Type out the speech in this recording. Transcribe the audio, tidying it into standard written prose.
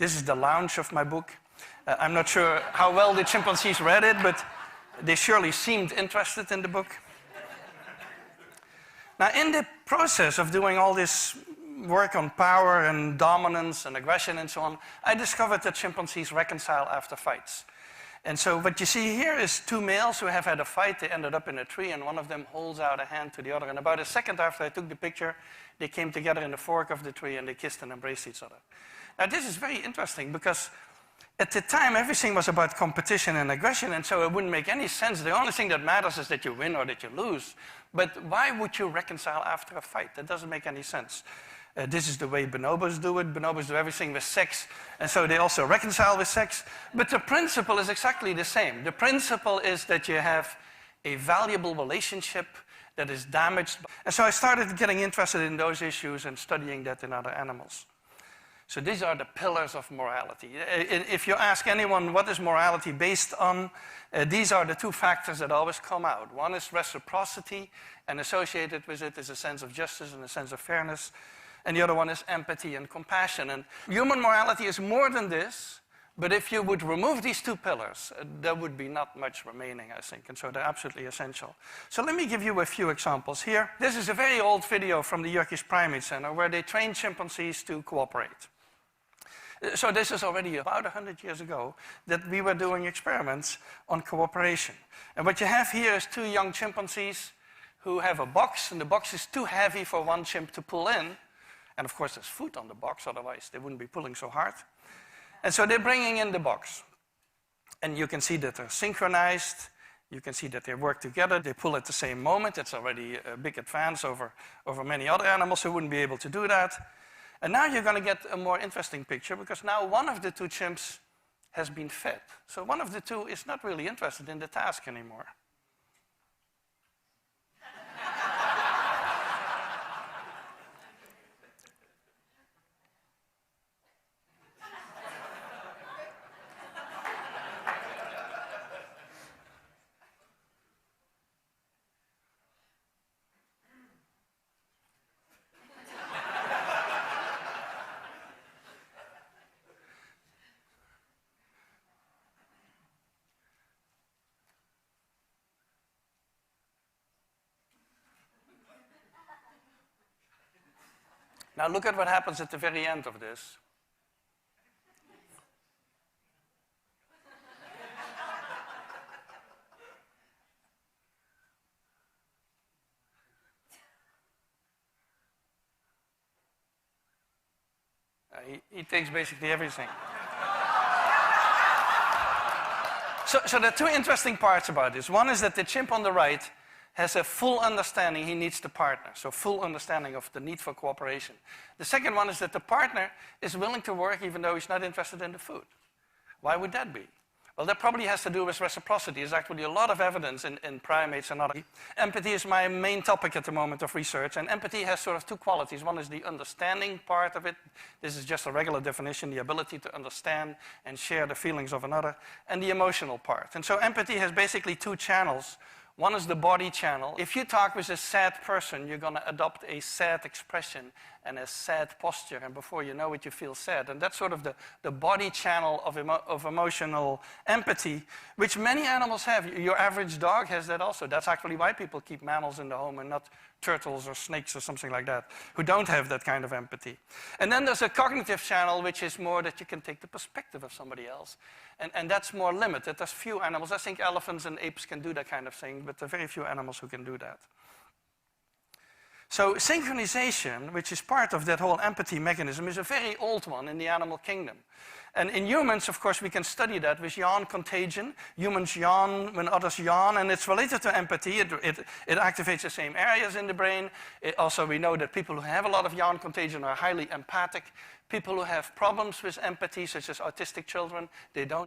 This is the launch of my book. I'm not sure how well the chimpanzees read it, but they surely seemed interested in the book. Now, in the process of doing all this work on power and dominance and aggression and so on, I discovered that chimpanzees reconcile after fights. And so what you see here is two males who have had a fight. They ended up in a tree, and one of them holds out a hand to the other. And about a second after I took the picture, they came together in the fork of the tree, and they kissed and embraced each other. Now, this is very interesting because at the time, everything was about competition and aggression, and so it wouldn't make any sense. The only thing that matters is that you win or that you lose. But why would you reconcile after a fight? That doesn't make any sense. This is the way bonobos do it. Bonobos do everything with sex, and so they also reconcile with sex. But the principle is exactly the same. The principle is that you have a valuable relationship that is damaged. And so I started getting interested in those issues and studying that in other animals. So these are the pillars of morality. If you ask anyone what is morality based on, these are the two factors that always come out. One is reciprocity, and associated with it is a sense of justice and a sense of fairness. And the other one is empathy and compassion. And human morality is more than this, but if you would remove these two pillars, there would be not much remaining, I think, and so they're absolutely essential. So let me give you a few examples here. This is a very old video from the Recorte Primate Center where they trained chimpanzees to cooperate. So this is already about 100 years ago that we were doing experiments on cooperation. And what you have here is two young chimpanzees who have a box, and the box is too heavy for one chimp to pull in. And of course, there's food on the box, otherwise they wouldn't be pulling so hard. And so they're bringing in the box. And you can see that they're synchronized. You can see that they work together. They pull at the same moment. It's already a big advance over many other animals who wouldn't be able to do that. And now you're going to get a more interesting picture, because now one of the two chimps has been fed. So one of the two is not really interested in the task anymore. Now look at what happens at the very end of this. He takes basically everything. So there are two interesting parts about this. One is that the chimp on the right has a full understanding he needs the partner, so full understanding of the need for cooperation. The second one is that the partner is willing to work even though he's not interested in the food. Why would that be? Well, that probably has to do with reciprocity. There's actually a lot of evidence in primates and other. Empathy is my main topic at the moment of research, and empathy has sort of two qualities. One is the understanding part of it. This is just a regular definition, the ability to understand and share the feelings of another, and the emotional part. And so empathy has basically two channels. One is the body channel. If you talk with a sad person, you're going to adopt a sad expression and a sad posture, and before you know it, you feel sad. And that's sort of the body channel of emotional empathy, which many animals have. Your average dog has that also. That's actually why people keep mammals in the home and not turtles or snakes or something like that, who don't have that kind of empathy. And then there's a cognitive channel, which is more that you can take the perspective of somebody else. And that's more limited. There's few animals. I think elephants and apes can do that kind of thing, but there are very few animals who can do that. So synchronization, which is part of that whole empathy mechanism, is a very old one in the animal kingdom. And in humans, of course, we can study that with yawn contagion. Humans yawn when others yawn, and it's related to empathy. It activates the same areas in the brain. Also, we know that people who have a lot of yawn contagion are highly empathic. People who have problems with empathy, such as autistic children, they don't